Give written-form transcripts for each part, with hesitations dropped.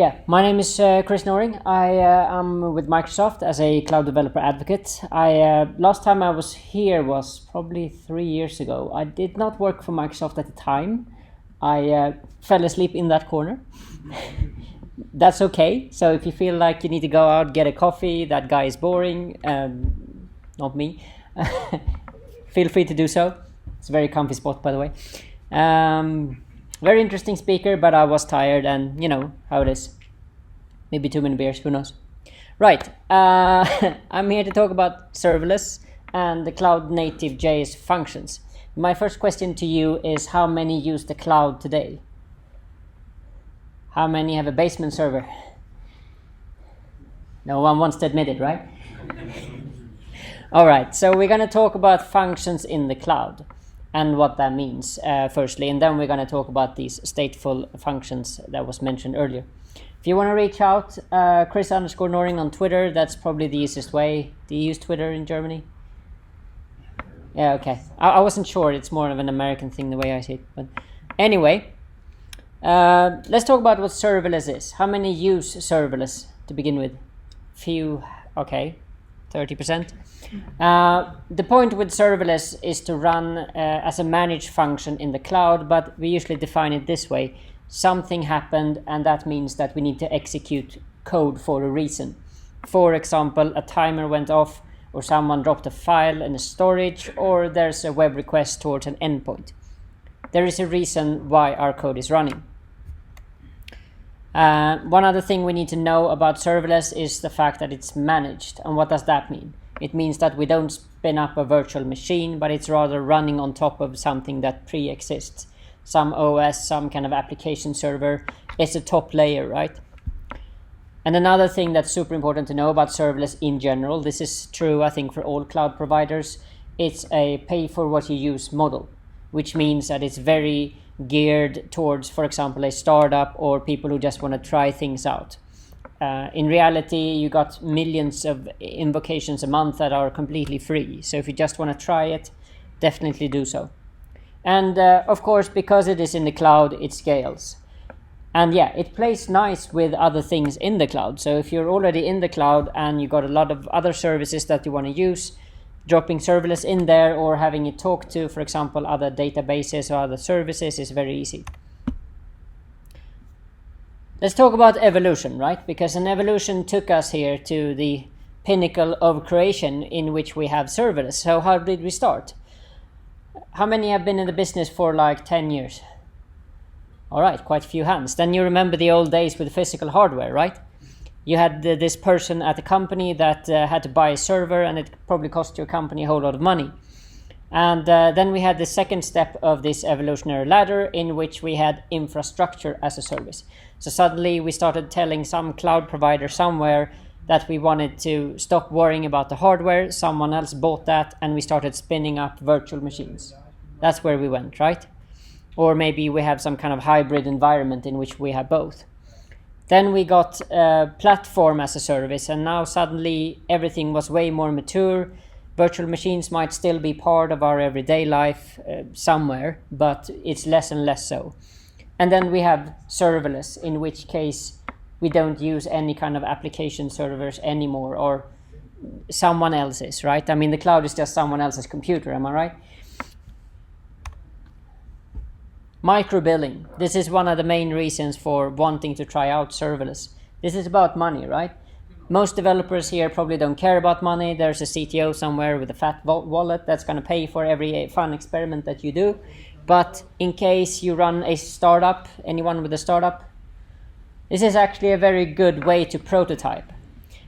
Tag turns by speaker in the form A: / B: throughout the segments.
A: Yeah, my name is Chris Noring. I am with Microsoft as a cloud developer advocate. Last time I was here was probably 3 years ago. I did not work for Microsoft at the time. I fell asleep in that corner. That's okay. So if you feel like you need to go out, get a coffee, that guy is boring, not me, feel free to do so. It's a very comfy spot, by the way. Very interesting speaker, but I was tired, and you know how it is. Maybe too many beers, who knows? Right, I'm here to talk about serverless and the cloud native JS functions. My first question to you is, how many use the cloud today? How many have a basement server? No one wants to admit it, right? All right, so we're going to talk about functions in the cloud and what that means firstly, and then we're going to talk about these stateful functions that was mentioned earlier. If you want to reach out, Chris_Noring on Twitter, that's probably the easiest way. Do you use Twitter in Germany? Yeah, okay. I wasn't sure. It's more of an American thing the way I see it. But anyway, let's talk about what serverless is. How many use serverless to begin with? Few, okay, 30%. The point with serverless is to run as a managed function in the cloud, but we usually define it this way. Something happened, and that means that we need to execute code for a reason. For example, a timer went off, or someone dropped a file in a storage, or there's a web request towards an endpoint. There is a reason why our code is running. One other thing we need to know about serverless is the fact that it's managed. And what does that mean? It means that we don't spin up a virtual machine, but it's rather running on top of something that pre-exists. Some OS, some kind of application server. It's a top layer, right? And another thing that's super important to know about serverless in general, this is true I think for all cloud providers, it's a pay for what you use model, which means that it's very geared towards, for example, a startup or people who just want to try things out. In reality, you got millions of invocations a month that are completely free. So if you just want to try it, definitely do so. And of course, because it is in the cloud, it scales. And yeah, it plays nice with other things in the cloud. So if you're already in the cloud and you got a lot of other services that you want to use, dropping serverless in there or having it talk to, for example, other databases or other services is very easy. Let's talk about evolution, right? Because an evolution took us here to the pinnacle of creation in which we have serverless. So how did we start? How many have been in the business for like 10 years? All right, quite a few hands. Then you remember the old days with physical hardware, right? You had this person at the company that had to buy a server, and it probably cost your company a whole lot of money. And then we had the second step of this evolutionary ladder in which we had infrastructure as a service. So suddenly we started telling some cloud provider somewhere that we wanted to stop worrying about the hardware. Someone else bought that, and we started spinning up virtual machines. That's where we went, right? Or maybe we have some kind of hybrid environment in which we have both. Then we got platform as a service, and now suddenly everything was way more mature. Virtual machines might still be part of our everyday life somewhere, but it's less and less so. And then we have serverless, in which case we don't use any kind of application servers anymore, or someone else's, right? I mean, the cloud is just someone else's computer, am I right? Microbilling. This is one of the main reasons for wanting to try out serverless. This is about money, right? Most developers here probably don't care about money. There's a CTO somewhere with a fat wallet that's going to pay for every fun experiment that you do. But in case you run a startup, anyone with a startup, this is actually a very good way to prototype,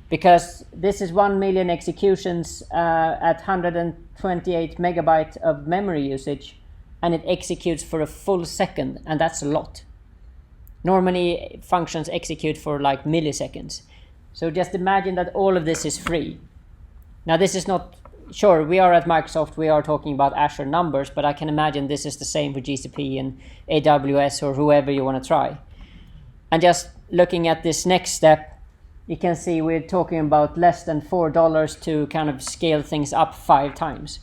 A: because this is 1 million executions at 128 megabytes of memory usage, and it executes for a full second, and that's a lot. Normally functions execute for like milliseconds. So just imagine that all of this is free. Now this is not, sure, we are at Microsoft, we are talking about Azure numbers, but I can imagine this is the same for GCP and AWS or whoever you want to try. And just looking at this next step, you can see we're talking about less than $4 to kind of scale things up 5 times.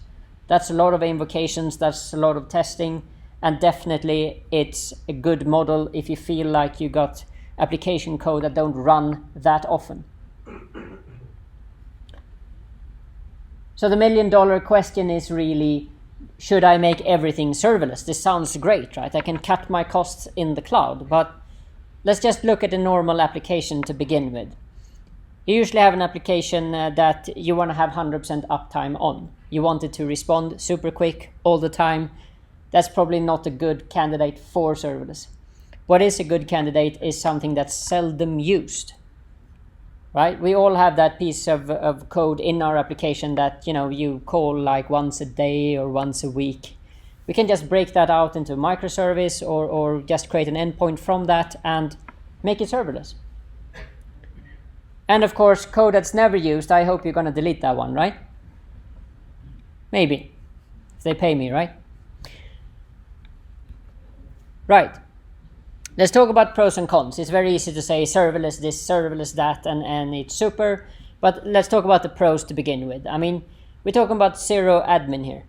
A: That's a lot of invocations, that's a lot of testing, and definitely it's a good model if you feel like you got application code that don't run that often. So the $1 million question is really, should I make everything serverless? This sounds great, right? I can cut my costs in the cloud, but let's just look at a normal application to begin with. You usually have an application that you want to have 100% uptime on. You want it to respond super quick all the time. That's probably not a good candidate for serverless. What is a good candidate is something that's seldom used, right? We all have that piece of code in our application that, you know, you call like once a day or once a week. We can just break that out into a microservice or just create an endpoint from that and make it serverless. And of course, code that's never used, I hope you're going to delete that one, right? Maybe, if they pay me, right? Right. Let's talk about pros and cons. It's very easy to say serverless this, serverless that, and it's super. But let's talk about the pros to begin with. I mean, we're talking about zero admin here.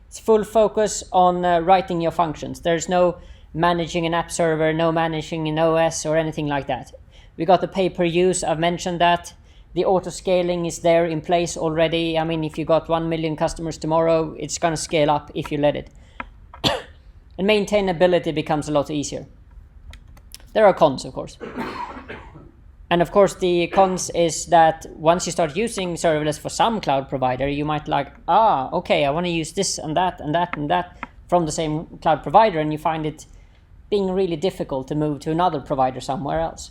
A: It's full focus on writing your functions. There's no managing an app server, no managing an OS or anything like that. We got the pay-per-use, I've mentioned that. The auto-scaling is there in place already. I mean, if you got 1 million customers tomorrow, it's going to scale up if you let it. And maintainability becomes a lot easier. There are cons, of course. And of course, the cons is that once you start using serverless for some cloud provider, you might like, okay, I want to use this and that and that and that from the same cloud provider, and you find it being really difficult to move to another provider somewhere else.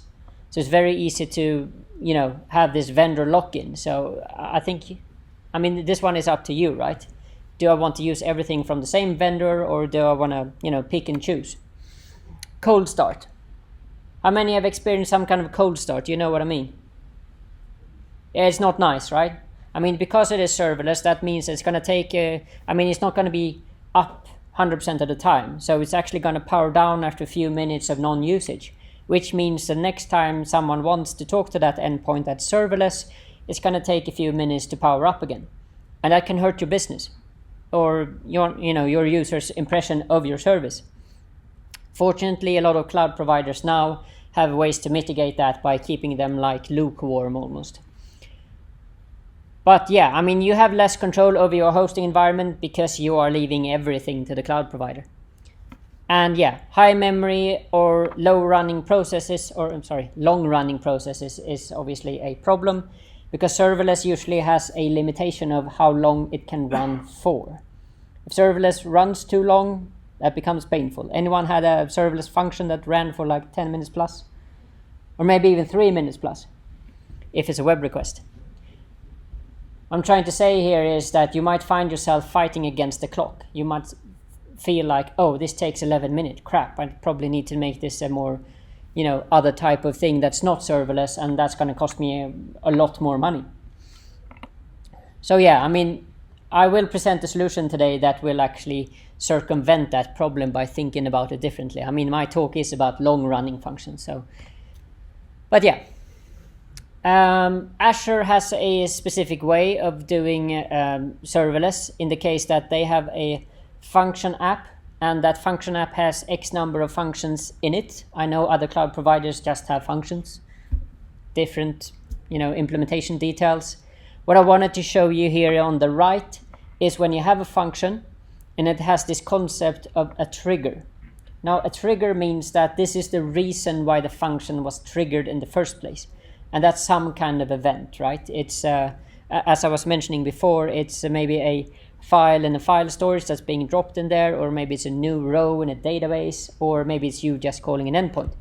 A: So it's very easy to, you know, have this vendor lock-in. So I think, I mean, this one is up to you, right? Do I want to use everything from the same vendor, or do I want to, you know, pick and choose? Cold start. How many have experienced some kind of cold start? You know what I mean? Yeah, it's not nice, right? I mean, because it is serverless, that means it's going to take, it's not going to be up 100% of the time. So it's actually going to power down after a few minutes of non-usage, which means the next time someone wants to talk to that endpoint that's serverless, it's going to take a few minutes to power up again. And that can hurt your business or your user's impression of your service. Fortunately, a lot of cloud providers now have ways to mitigate that by keeping them like lukewarm almost. But yeah, I mean, you have less control over your hosting environment because you are leaving everything to the cloud provider. And yeah, high memory or long-running processes is obviously a problem, because serverless usually has a limitation of how long it can run for. If serverless runs too long, that becomes painful. Anyone had a serverless function that ran for like 10 minutes plus? Or maybe even 3 minutes plus, if it's a web request. What I'm trying to say here is that you might find yourself fighting against the clock. You might feel like, oh, this takes 11 minutes. Crap, I probably need to make this a more, other type of thing that's not serverless, and that's going to cost me a lot more money. So yeah, I mean, I will present a solution today that will actually circumvent that problem by thinking about it differently. I mean, my talk is about long-running functions. But yeah, Azure has a specific way of doing serverless in the case that they have a function app, and that function app has X number of functions in it. I know other cloud providers just have functions, different, implementation details. What I wanted to show you here on the right is when you have a function and it has this concept of a trigger. Now, a trigger means that this is the reason why the function was triggered in the first place. And that's some kind of event, right? It's, as I was mentioning before, it's maybe a file in a file storage that's being dropped in there, or maybe it's a new row in a database, or maybe it's you just calling an endpoint.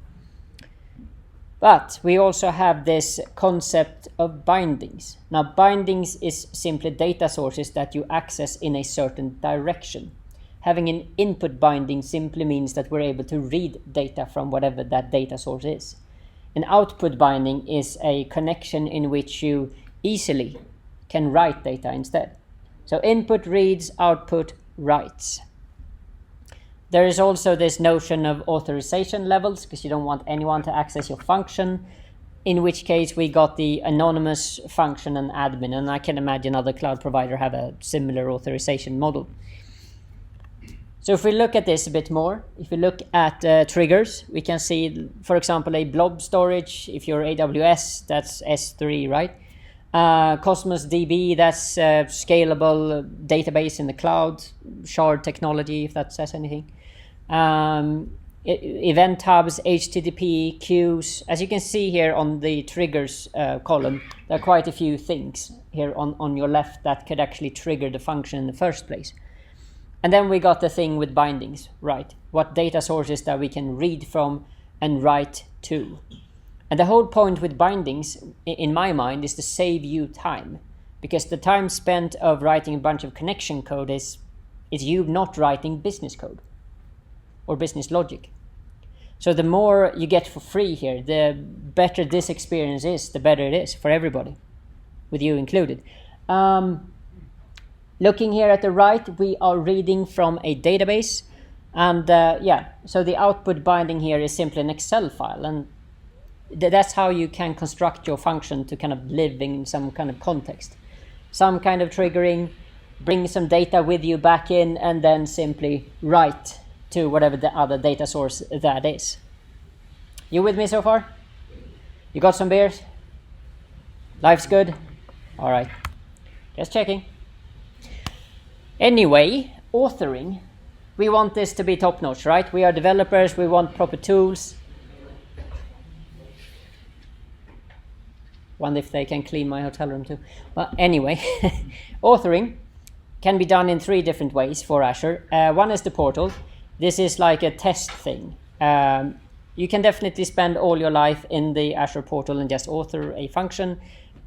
A: But we also have this concept of bindings. Now, bindings is simply data sources that you access in a certain direction. Having an input binding simply means that we're able to read data from whatever that data source is. An output binding is a connection in which you easily can write data instead. So input reads, output writes. There is also this notion of authorization levels, because you don't want anyone to access your function, in which case we got the anonymous function and admin, and I can imagine other cloud provider have a similar authorization model. So if we look at this a bit more, if we look at triggers, we can see, for example, a blob storage. If you're AWS, that's S3, right? Cosmos DB, that's scalable database in the cloud, shard technology, if that says anything. Event hubs, HTTP, queues. As you can see here on the triggers column, there are quite a few things here on your left that could actually trigger the function in the first place. And then we got the thing with bindings, right? What data sources that we can read from and write to. And the whole point with bindings, in my mind, is to save you time. Because the time spent of writing a bunch of connection code is you not writing business code or business logic. So the more you get for free here, the better this experience is, the better it is for everybody, with you included. Looking here at the right, we are reading from a database. And so the output binding here is simply an Excel file. And that's how you can construct your function to kind of live in some kind of context. Some kind of triggering, bring some data with you back in, and then simply write to whatever the other data source that is. You with me so far? You got some beers? Life's good? All right. Just checking. Anyway, authoring. We want this to be top-notch, right? We are developers. We want proper tools. Wonder if they can clean my hotel room too. But anyway, authoring can be done in 3 different ways for Azure. One is the portal. This is like a test thing. You can definitely spend all your life in the Azure portal and just author a function,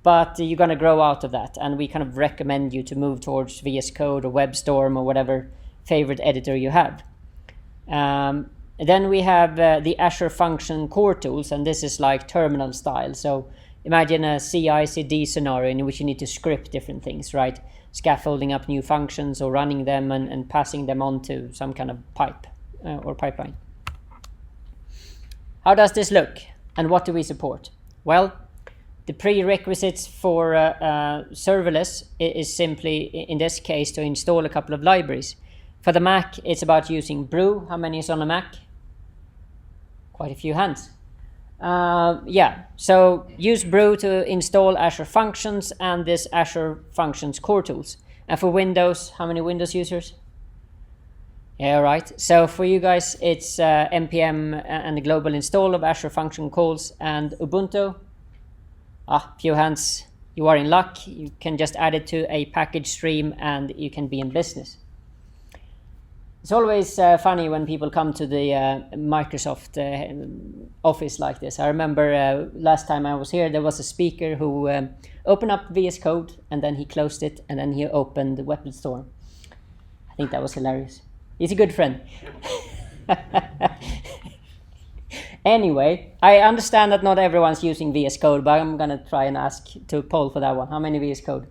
A: but you're going to grow out of that. And we kind of recommend you to move towards VS Code or WebStorm or whatever favorite editor you have. Then we have the Azure function core tools, and this is like terminal style. So imagine a CI/CD scenario in which you need to script different things, right? Scaffolding up new functions or running them and passing them on to some kind of pipe or pipeline. How does this look and what do we support? Well, the prerequisites for serverless is simply, in this case, to install a couple of libraries. For the Mac, it's about using Brew. How many is on a Mac? Quite a few hands. So use Brew to install Azure Functions and this Azure Functions core tools. And for Windows, how many Windows users? Yeah, right. So for you guys, it's npm and the global install of Azure Function calls and Ubuntu. Few hands. You are in luck. You can just add it to a package stream and you can be in business. It's always funny when people come to the Microsoft office like this. I remember last time I was here, there was a speaker who opened up VS Code and then he closed it and then he opened the WebStorm. I think that was hilarious. He's a good friend. Anyway, I understand that not everyone's using VS Code, but I'm going to try and ask to poll for that one. How many VS Code?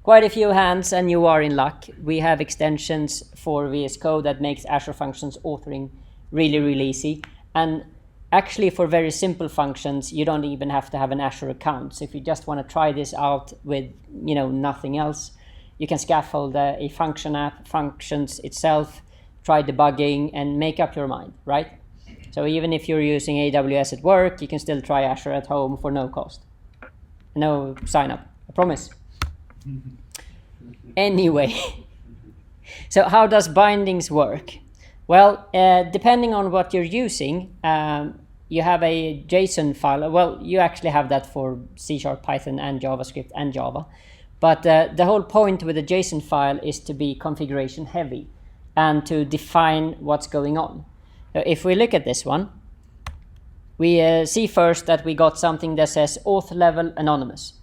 A: Quite a few hands, and you are in luck. We have extensions for VS Code that makes Azure Functions authoring really, really easy. And actually, for very simple functions, you don't even have to have an Azure account. So if you just want to try this out with, nothing else, you can scaffold a function app, functions itself, try debugging, and make up your mind, right? So even if you're using AWS at work, you can still try Azure at home for no cost. No sign up, I promise. Anyway, so how does bindings work? Well, depending on what you're using, you have a JSON file. Well, you actually have that for C#, Python, and JavaScript, and Java. But the whole point with a JSON file is to be configuration heavy and to define what's going on. So if we look at this one, we see first that we got something that says auth level anonymous.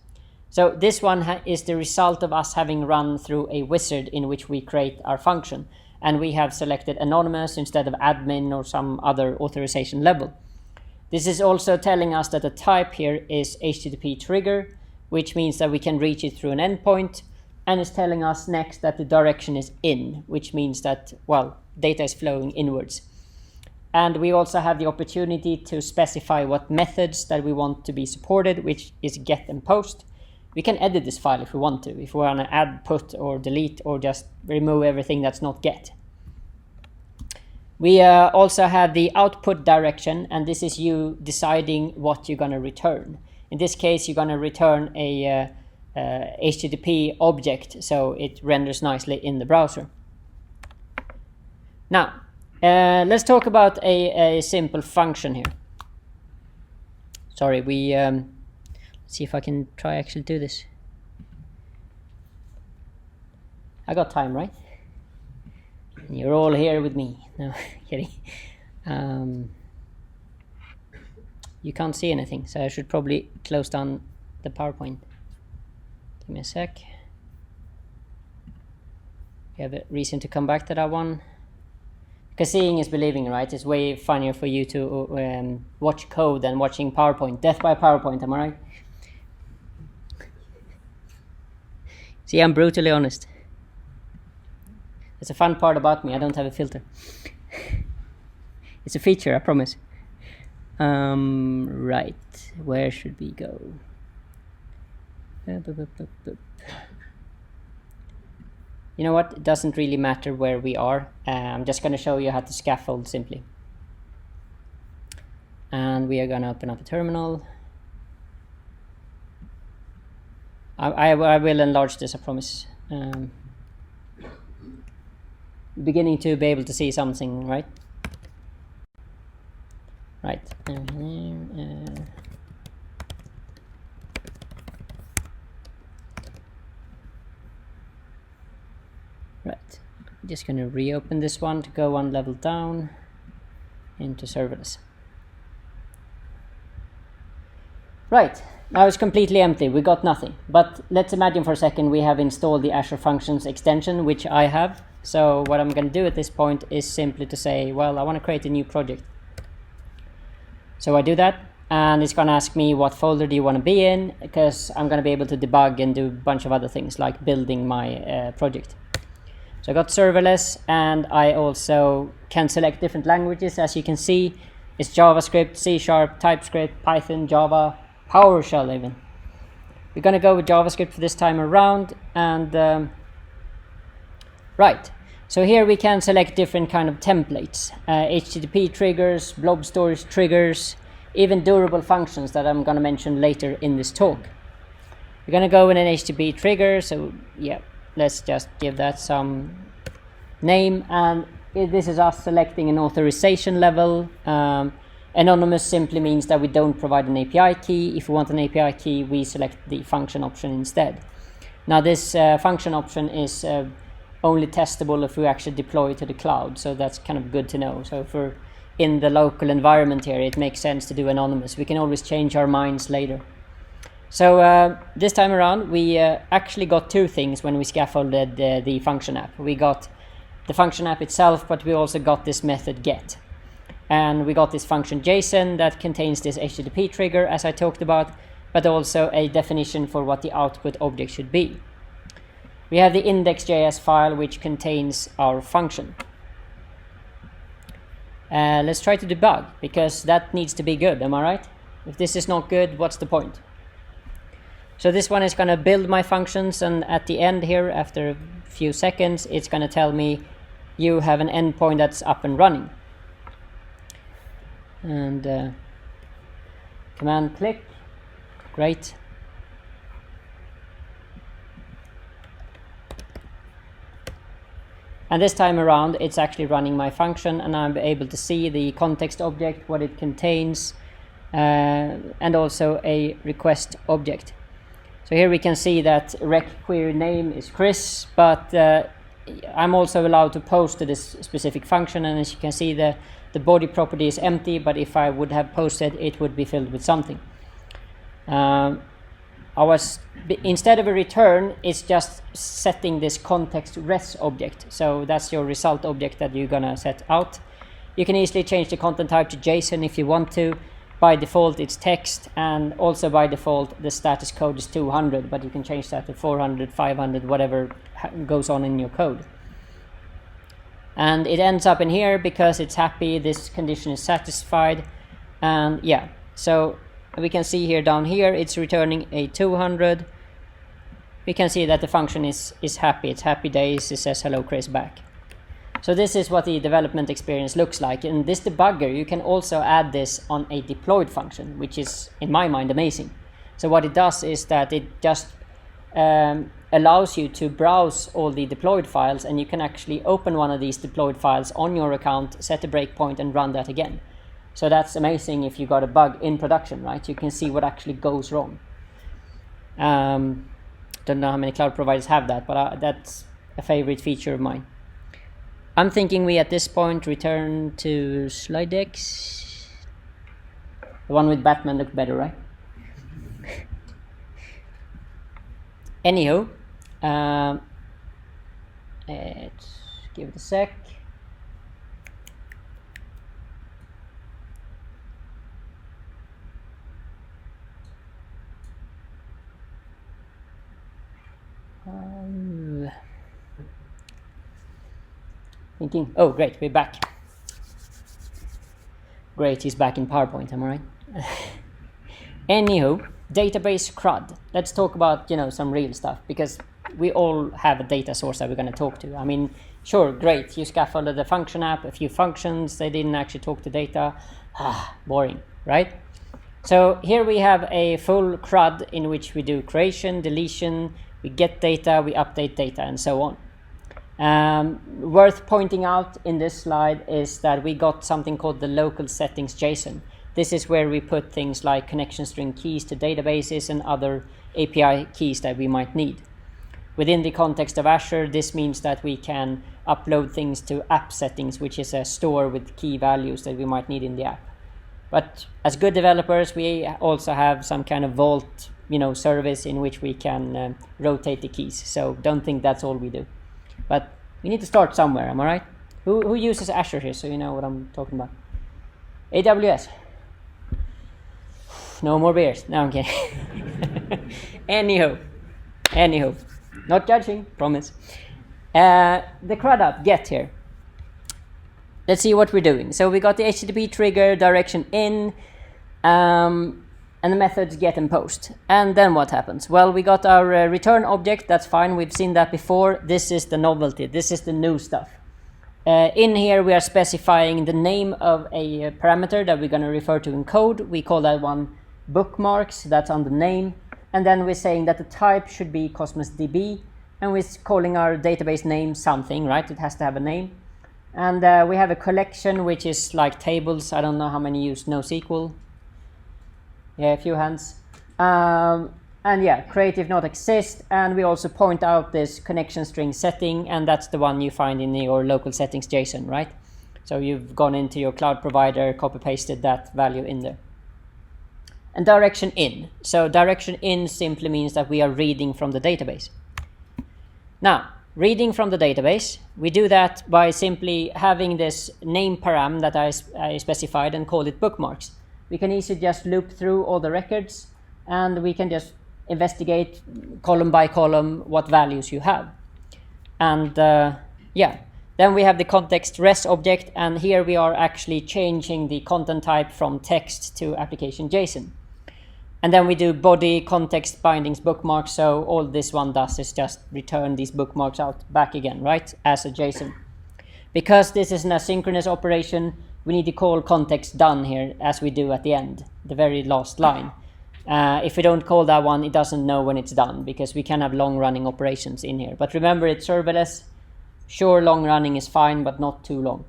A: So this one is the result of us having run through a wizard in which we create our function. And we have selected anonymous instead of admin or some other authorization level. This is also telling us that the type here is HTTP trigger, which means that we can reach it through an endpoint. And it's telling us next that the direction is in, which means that, data is flowing inwards. And we also have the opportunity to specify what methods that we want to be supported, which is get and post. We can edit this file if we want to, if we want to add, put, or delete, or just remove everything that's not get. We also have the output direction, and this is you deciding what you're going to return. In this case, you're going to return a HTTP object, so it renders nicely in the browser. Now, let's talk about a simple function here. Sorry, let's see if I can try actually do this. I got time, right? You're all here with me. No, kidding. You can't see anything, so I should probably close down the PowerPoint. Give me a sec. You have a reason to come back to that one. Because seeing is believing, right? It's way funnier for you to watch code than watching PowerPoint. Death by PowerPoint, am I right? See, I'm brutally honest. It's a fun part about me. I don't have a filter. It's a feature, I promise. Right. Where should we go? You know what? It doesn't really matter where we are. I'm just going to show you how to scaffold simply. And we are going to open up a terminal. I will enlarge this, I promise. Beginning to be able to see something, right? Right. Right. Just going to reopen this one to go one level down into serverless. Right. Now it's completely empty. We got nothing. But let's imagine for a second we have installed the Azure Functions extension, which I have. So what I'm going to do at this point is simply to say, well, I want to create a new project. So I do that, and it's going to ask me what folder do you want to be in, because I'm going to be able to debug and do a bunch of other things like building my project. So I got serverless, and I also can select different languages. As you can see, it's JavaScript, C#, TypeScript, Python, Java, PowerShell even. We're going to go with JavaScript for this time around, and right. So here we can select different kind of templates, HTTP triggers, blob storage triggers, even durable functions that I'm going to mention later in this talk. We're going to go with an HTTP trigger, so yeah, let's just give that some name, and this is us selecting an authorization level. Anonymous simply means that we don't provide an API key. If we want an API key, we select the function option instead. Now this function option is only testable if we actually deploy to the cloud, so that's kind of good to know. So if we're in the local environment here, it makes sense to do anonymous. We can always change our minds later. So this time around, we actually got two things when we scaffolded the function app. We got the function app itself, but we also got this method get. And we got this function JSON that contains this HTTP trigger, as I talked about, but also a definition for what the output object should be. We have the index.js file, which contains our function. Let's try to debug, because that needs to be good, am I right? If this is not good, what's the point? So this one is going to build my functions, and at the end here, after a few seconds, it's going to tell me you have an endpoint that's up and running. And command click, great. And this time around, it's actually running my function, and I'm able to see the context object, what it contains, and also a request object. So here we can see that rec query name is Chris, but I'm also allowed to post to this specific function, and as you can see, the body property is empty, but if I would have posted, it would be filled with something. Instead of a return, it's just setting this context res object. So that's your result object that you're gonna set out. You can easily change the content type to JSON if you want to. By default, it's text, and also by default, the status code is 200, but you can change that to 400, 500, whatever goes on in your code. And it ends up in here because it's happy, this condition is satisfied, and yeah, so we can see here down here, it's returning a 200. We can see that the function is happy, it's happy days, it says hello Chris back. So this is what the development experience looks like. And this debugger, you can also add this on a deployed function, which is, in my mind, amazing. So what it does is that it just allows you to browse all the deployed files, and you can actually open one of these deployed files on your account, set a breakpoint, and run that again. So that's amazing if you got a bug in production, right? You can see what actually goes wrong. Don't know how many cloud providers have that, but that's a favorite feature of mine. I'm thinking we at this point return to slide decks. The one with Batman looked better, right? Anywho, let's give it a sec. Thinking, oh great, we're back. Great, he's back in PowerPoint, am I right? Anywho, database crud. Let's talk about, some real stuff, because we all have a data source that we're going to talk to. I mean, sure, great, you scaffolded the function app, a few functions, they didn't actually talk to data. Boring, right? So here we have a full crud in which we do creation, deletion, we get data, we update data, and so on. Worth pointing out in this slide is that we got something called the local settings JSON. This is where we put things like connection string keys to databases and other API keys that we might need. Within the context of Azure, this means that we can upload things to app settings, which is a store with key values that we might need in the app. But as good developers, we also have some kind of vault, service in which we can rotate the keys. So don't think that's all we do. But we need to start somewhere, am I right? Who uses Azure here, so you know what I'm talking about? AWS. No more beers. No, I'm kidding. Anywho. Not judging, promise. The CRUD app, get here. Let's see what we're doing. So we got the HTTP trigger, direction in, and the methods get and post. And then what happens? Well, we got our return object. That's fine. We've seen that before. This is the novelty. This is the new stuff. In here, we are specifying the name of a parameter that we're going to refer to in code. We call that one bookmarks. That's on the name. And then we're saying that the type should be Cosmos DB. And we're calling our database name something, right? It has to have a name. And we have a collection, which is like tables. I don't know how many use NoSQL. Yeah, a few hands. And yeah, creative not exist. And we also point out this connection string setting, and that's the one you find in your local settings JSON, right? So you've gone into your cloud provider, copy pasted that value in there. And direction in. So direction in simply means that we are reading from the database. Now, reading from the database, we do that by simply having this name param that I specified and called it bookmarks. We can easily just loop through all the records, and we can just investigate column by column what values you have. And yeah, then we have the context res object, and here we are actually changing the content type from text to application JSON. And then we do body, context, bindings, bookmarks. So all this one does is just return these bookmarks out back again, right, as a JSON. Because this is an asynchronous operation, we need to call context done here, as we do at the end, the very last line. If we don't call that one, it doesn't know when it's done, because we can have long-running operations in here. But remember, it's serverless. Sure, long-running is fine, but not too long.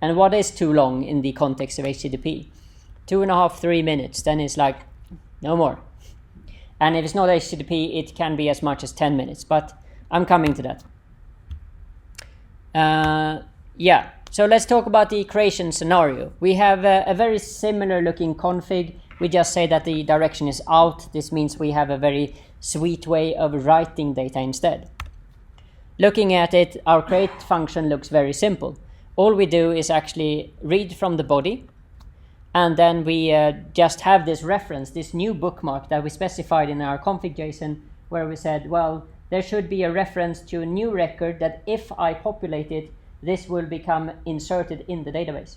A: And what is too long in the context of HTTP? 2.5, 3 minutes. Then it's like, no more. And if it's not HTTP, it can be as much as 10 minutes, but I'm coming to that. Yeah, so let's talk about the creation scenario. We have a very similar looking config. We just say that the direction is out. This means we have a very sweet way of writing data instead. Looking at it, our create function looks very simple. All we do is actually read from the body, and then we just have this reference, this new bookmark that we specified in our config JSON, where we said, well, there should be a reference to a new record that if I populate it, this will become inserted in the database.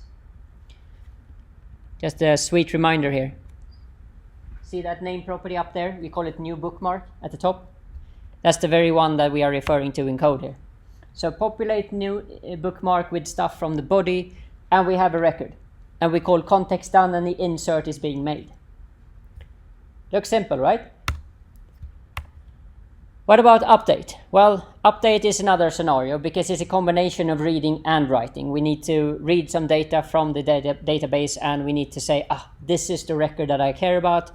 A: Just a sweet reminder here. See that name property up there? We call it new bookmark at the top. That's the very one that we are referring to in code here. So populate new bookmark with stuff from the body, and we have a record. And we call context done, and the insert is being made. Looks simple, right? What about update? Well, update is another scenario because it's a combination of reading and writing. We need to read some data from the database, and we need to say, this is the record that I care about.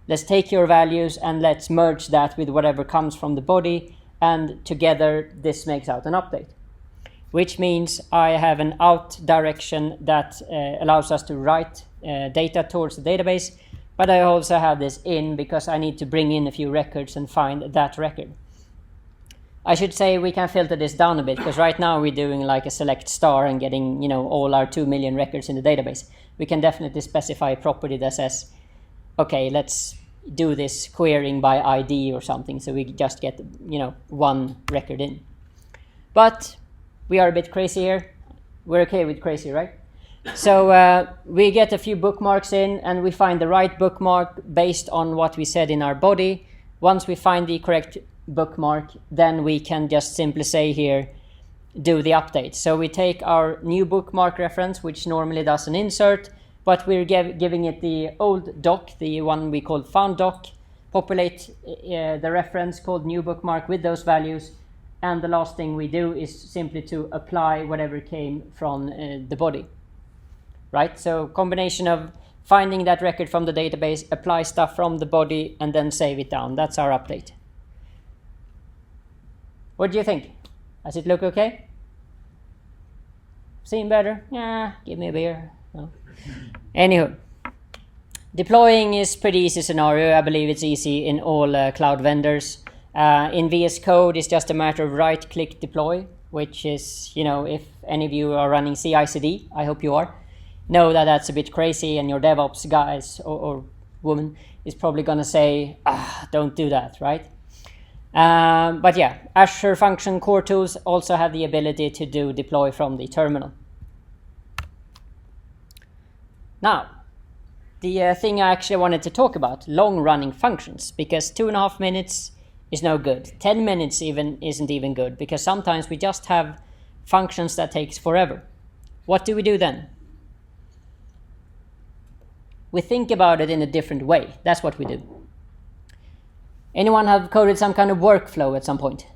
A: Let's take your values and let's merge that with whatever comes from the body, and together this makes out an update. Which means I have an out direction that allows us to write data towards the database, but I also have this in because I need to bring in a few records and find that record. I should say we can filter this down a bit because right now we're doing like a select star and getting, all our 2 million records in the database. We can definitely specify a property that says, okay, let's do this querying by ID or something, so we just get, one record in. But we are a bit crazy here. We're okay with crazy, right? So we get a few bookmarks in, and we find the right bookmark based on what we said in our body. Once we find the correct bookmark, then we can just simply say here, do the update. So we take our new bookmark reference, which normally does an insert, but we're giving it the old doc, the one we call found doc, populate the reference called new bookmark with those values, and the last thing we do is simply to apply whatever came from the body. Right? So combination of finding that record from the database, apply stuff from the body, and then save it down. That's our update. What do you think? Does it look okay? Seem better? Yeah, give me a beer. No. Anywho, deploying is pretty easy scenario. I believe it's easy in all cloud vendors. In VS Code, it's just a matter of right-click deploy, which is, if any of you are running CI/CD, I hope you are, know that that's a bit crazy, and your DevOps guys or woman is probably going to say, don't do that, right? But yeah, Azure Function Core Tools also have the ability to do deploy from the terminal. Now, the thing I actually wanted to talk about, long-running functions, because 2.5 minutes is no good. 10 minutes even isn't even good, because sometimes we just have functions that takes forever. What do we do then? We think about it in a different way. That's what we do. Anyone have coded some kind of workflow at some point?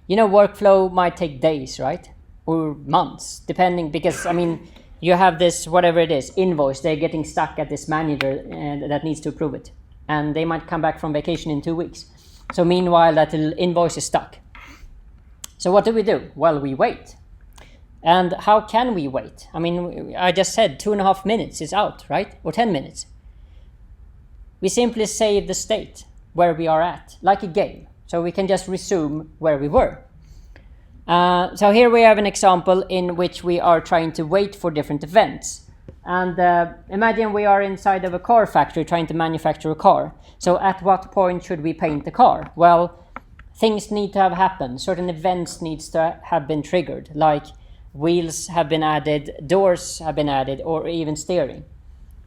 A: Workflow might take days, right? Or months, depending, because, you have this, whatever it is, invoice, they're getting stuck at this manager that needs to approve it. And they might come back from vacation in 2 weeks. So meanwhile, that little invoice is stuck. So what do? Well, we wait. And how can we wait? I just said 2.5 minutes is out, right? Or 10 minutes. We simply save the state where we are at, like a game. So we can just resume where we were. So here we have an example in which we are trying to wait for different events. And imagine we are inside of a car factory trying to manufacture a car. So at what point should we paint the car? Well, things need to have happened. Certain events needs to have been triggered, like wheels have been added, doors have been added, or even steering.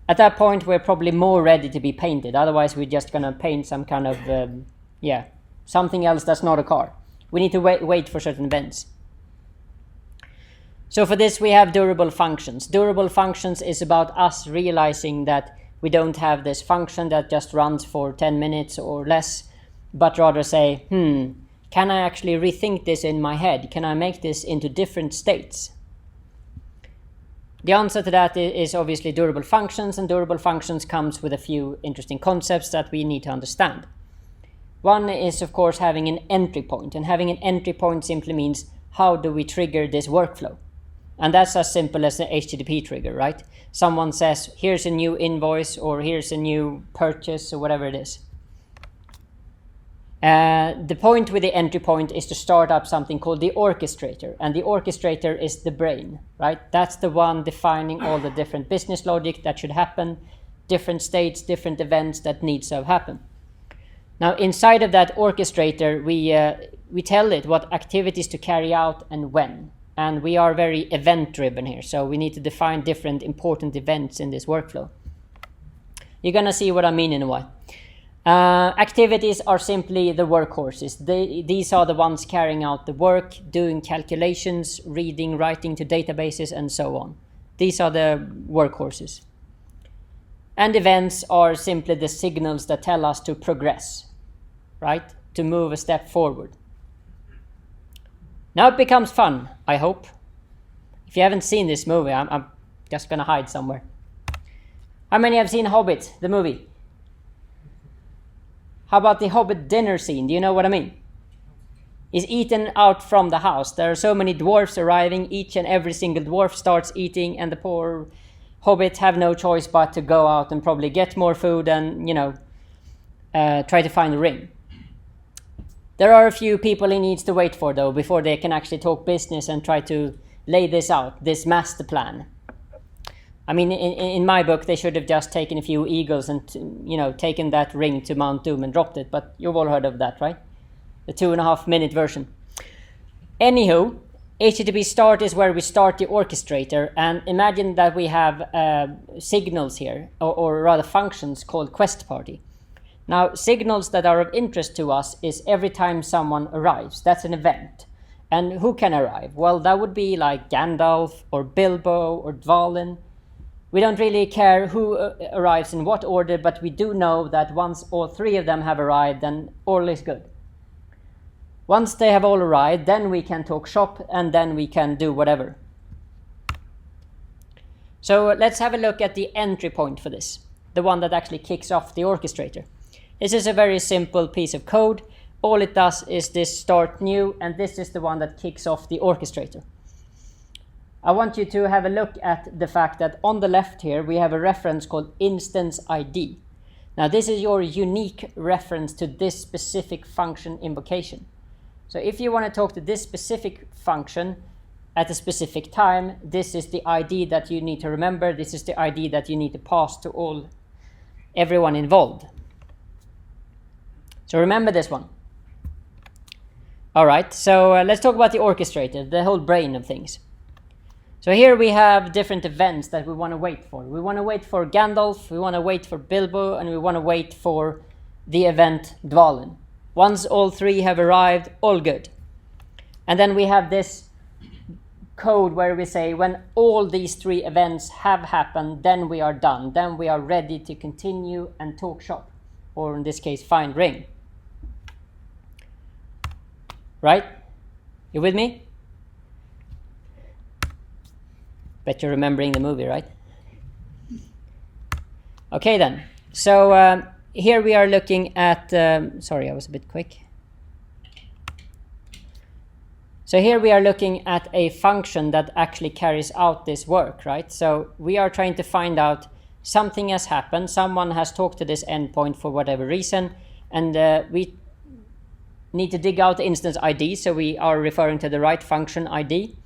A: At that point, we're probably more ready to be painted. Otherwise, we're just going to paint some kind of, something else that's not a car. We need to wait for certain events. So for this, we have durable functions. Durable functions is about us realizing that we don't have this function that just runs for 10 minutes or less, but rather say, can I actually rethink this in my head? Can I make this into different states? The answer to that is obviously durable functions, and durable functions comes with a few interesting concepts that we need to understand. One is, of course, having an entry point, and having an entry point simply means how do we trigger this workflow? And that's as simple as an HTTP trigger, right? Someone says, here's a new invoice, or here's a new purchase, or whatever it is. The point with the entry point is to start up something called the orchestrator, and the orchestrator is the brain, right? That's the one defining all the different business logic that should happen, different states, different events that needs to happen. Now, inside of that orchestrator, we tell it what activities to carry out and when, and we are very event-driven here, so we need to define different important events in this workflow. You're gonna see what I mean in a while. Activities are simply the workhorses. These are the ones carrying out the work, doing calculations, reading, writing to databases, and so on. These are the workhorses. And events are simply the signals that tell us to progress, right? To move a step forward. Now it becomes fun, I hope. If you haven't seen this movie, I'm just going to hide somewhere. How many have seen Hobbit, the movie? How about the Hobbit dinner scene? Do you know what I mean? He's eaten out from the house. There are so many dwarfs arriving. Each and every single dwarf starts eating, and the poor Hobbits have no choice but to go out and probably get more food and, try to find a ring. There are a few people he needs to wait for, though, before they can actually talk business and try to lay this out, this master plan. I mean, in my book, they should have just taken a few eagles and, taken that ring to Mount Doom and dropped it. But you've all heard of that, right? The 2.5-minute version. Anywho, HTTP start is where we start the orchestrator. And imagine that we have signals here, or rather functions called quest party. Now, signals that are of interest to us is every time someone arrives. That's an event. And who can arrive? Well, that would be like Gandalf or Bilbo or Dvalin. We don't really care who arrives in what order, but we do know that once all three of them have arrived, then all is good. Once they have all arrived, then we can talk shop, and then we can do whatever. So let's have a look at the entry point for this, the one that actually kicks off the orchestrator. This is a very simple piece of code. All it does is this start new, and this is the one that kicks off the orchestrator. I want you to have a look at the fact that on the left here, we have a reference called instance ID. Now, this is your unique reference to this specific function invocation. So if you want to talk to this specific function at a specific time, this is the ID that you need to remember. This is the ID that you need to pass to everyone involved. So remember this one. All right, so let's talk about the orchestrator, the whole brain of things. So here we have different events that we want to wait for. We want to wait for Gandalf, we want to wait for Bilbo, and we want to wait for the event Dvalin. Once all three have arrived, all good. And then we have this code where we say when all these three events have happened, then we are done. Then we are ready to continue and talk shop, or in this case, find ring. Right? You with me? Bet you're remembering the movie, right? Okay then. So here we are looking at, sorry, I was a bit quick. So here we are looking at a function that actually carries out this work, right? So we are trying to find out something has happened. Someone has talked to this endpoint for whatever reason, and we need to dig out the instance ID, so we are referring to the right function ID.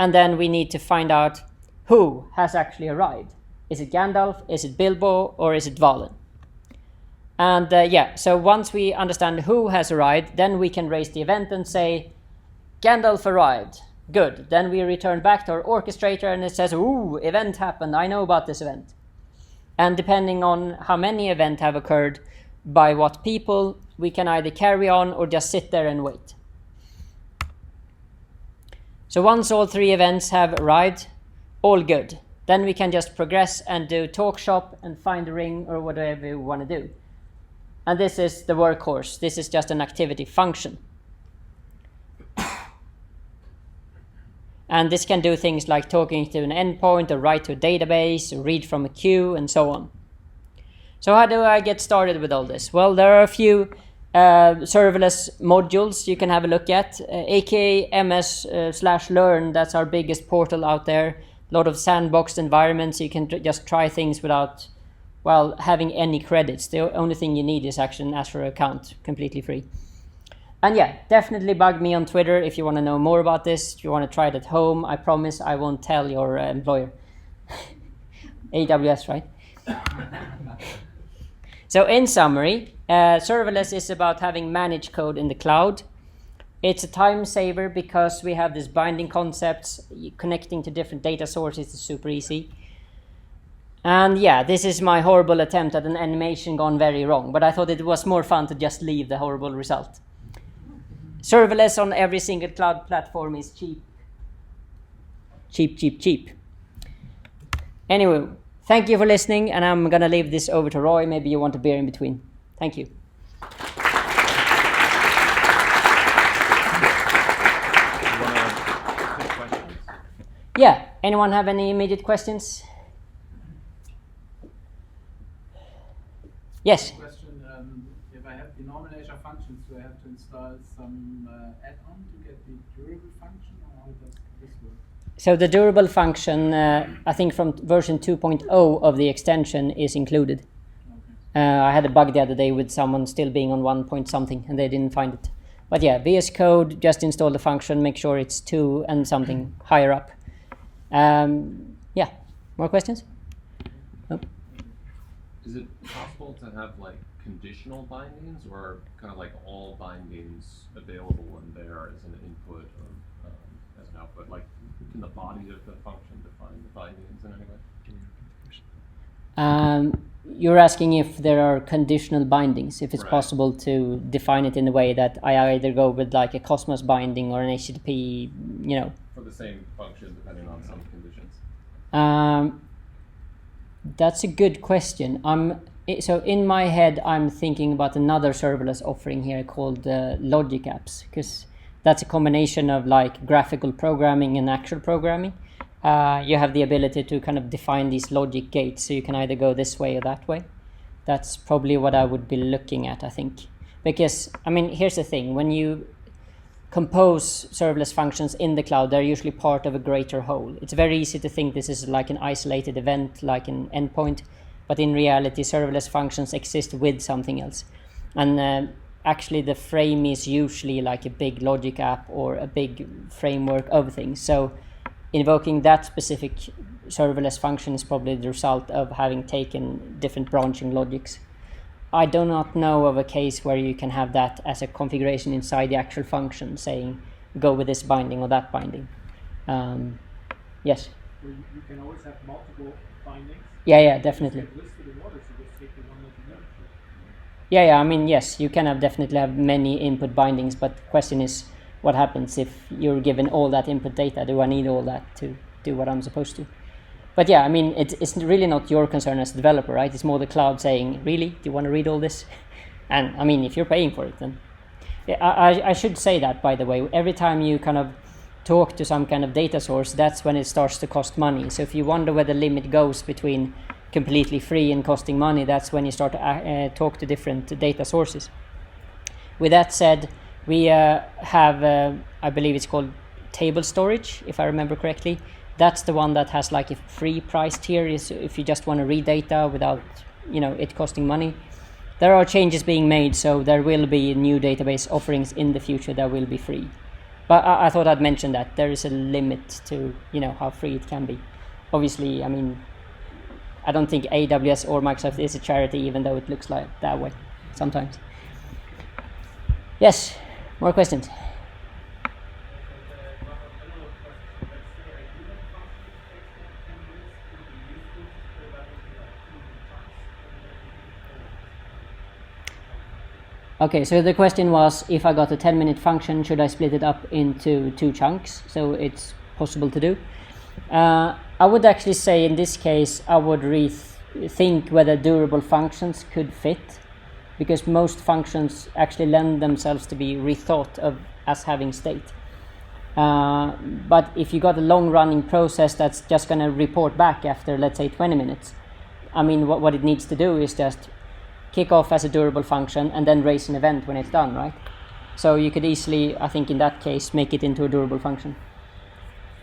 A: And then we need to find out who has actually arrived. Is it Gandalf, is it Bilbo, or is it Dvalin? And so once we understand who has arrived, then we can raise the event and say, Gandalf arrived. Good. Then we return back to our orchestrator and it says, ooh, event happened. I know about this event. And depending on how many events have occurred by what people, we can either carry on or just sit there and wait. So once all three events have arrived, all good. Then we can just progress and do talk shop and find a ring or whatever we want to do. And this is the workhorse. This is just an activity function. And this can do things like talking to an endpoint or write to a database or read from a queue and so on. So how do I get started with all this? Well, there are a few serverless modules you can have a look at. aka ms/learn, that's our biggest portal out there. A lot of sandboxed environments. You can just try things without, well, having any credits. The only thing you need is actually an Azure account, completely free. And yeah, definitely bug me on Twitter if you want to know more about this. If you want to try it at home, I promise I won't tell your employer. AWS, right? So in summary, serverless is about having managed code in the cloud. It's a time saver because we have these binding concepts. Connecting to different data sources is super easy. And yeah, this is my horrible attempt at an animation gone very wrong, but I thought it was more fun to just leave the horrible result. Serverless on every single cloud platform is cheap. Cheap, cheap, cheap. Anyway, thank you for listening, and I'm going to leave this over to Roy. Maybe you want a beer in between. Thank you. Yeah, anyone have any immediate questions? Yes?
B: Question, if I have the normal Azure functions, do I have to install some add-on to get the durable function, or how does this work?
A: So the durable function, I think from version 2.0 of the extension is included. Okay. I had a bug the other day with someone still being on 1 point something, and they didn't find it. But yeah, VS Code, just install the function, make sure it's 2 and something higher up. Yeah, more questions? Oh.
C: Is it possible to have like conditional bindings, or kind of like all bindings available in there as an input or as an output? Like, can the body of the function define the bindings in any way?
A: You're asking if there are conditional bindings, if it's
C: Right.
A: possible to define it in a way that I either go with like a Cosmos binding or an HTTP,
C: For the same function, depending on some conditions.
A: That's a good question. So in my head, I'm thinking about another serverless offering here called Logic Apps, because that's a combination of like graphical programming and actual programming. You have the ability to kind of define these logic gates, so you can either go this way or that way. That's probably what I would be looking at, I think. Because, I mean, here's the thing. When you compose serverless functions in the cloud, they're usually part of a greater whole. It's very easy to think this is like an isolated event, like an endpoint, but in reality, serverless functions exist with something else. And actually, the frame is usually like a big logic app or a big framework of things. So invoking that specific serverless function is probably the result of having taken different branching logics. I do not know of a case where you can have that as a configuration inside the actual function, saying go with this binding or that binding. Yes?
B: Well, you can always have multiple bindings.
A: Yeah, definitely. Yeah, I mean, yes, you can definitely have many input bindings, but the question is, what happens if you're given all that input data? Do I need all that to do what I'm supposed to? But yeah, I mean, it's really not your concern as a developer, right? It's more the cloud saying, really? Do you want to read all this? And I mean, if you're paying for it, then... I should say that, by the way. Every time you kind of talk to some kind of data source, that's when it starts to cost money. So if you wonder where the limit goes between completely free and costing money, that's when you start to talk to different data sources. With that said, we have, I believe it's called table storage, if I remember correctly. That's the one that has like a free price tier, is if you just want to read data without, it costing money. There are changes being made, so there will be new database offerings in the future that will be free. But I thought I'd mention that there is a limit to, how free it can be. Obviously, I mean, I don't think AWS or Microsoft is a charity, even though it looks like that way sometimes. Yes, more questions? Okay, so the question was, if I got a 10-minute function, should I split it up into 2 chunks? So it's possible to do. I would actually say in this case, I would rethink whether durable functions could fit, because most functions actually lend themselves to be rethought of as having state. But if you got a long-running process that's just going to report back after, let's say, 20 minutes, I mean, what it needs to do is just kick off as a durable function and then raise an event when it's done, right? So you could easily, I think in that case, make it into a durable function.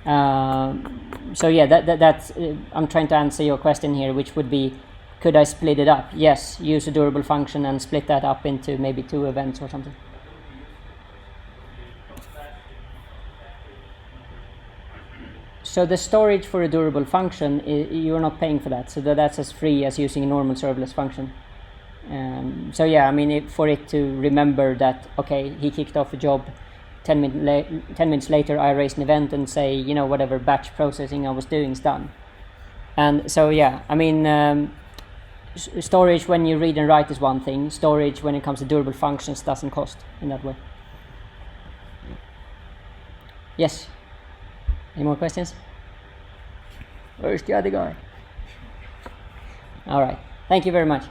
A: So yeah, that's I'm trying to answer your question here, which would be, could I split it up? Yes, use a durable function and split that up into maybe 2 events or something. So the storage for a durable function, you're not paying for that. So that's as free as using a normal serverless function. So yeah, I mean, for it to remember that, okay, he kicked off a job, 10 minutes later I raised an event and say, whatever batch processing I was doing is done. And so yeah, I mean, storage when you read and write is one thing. Storage when it comes to durable functions doesn't cost in that way. Yes. Any more questions? Where's the other guy? All right. Thank you very much.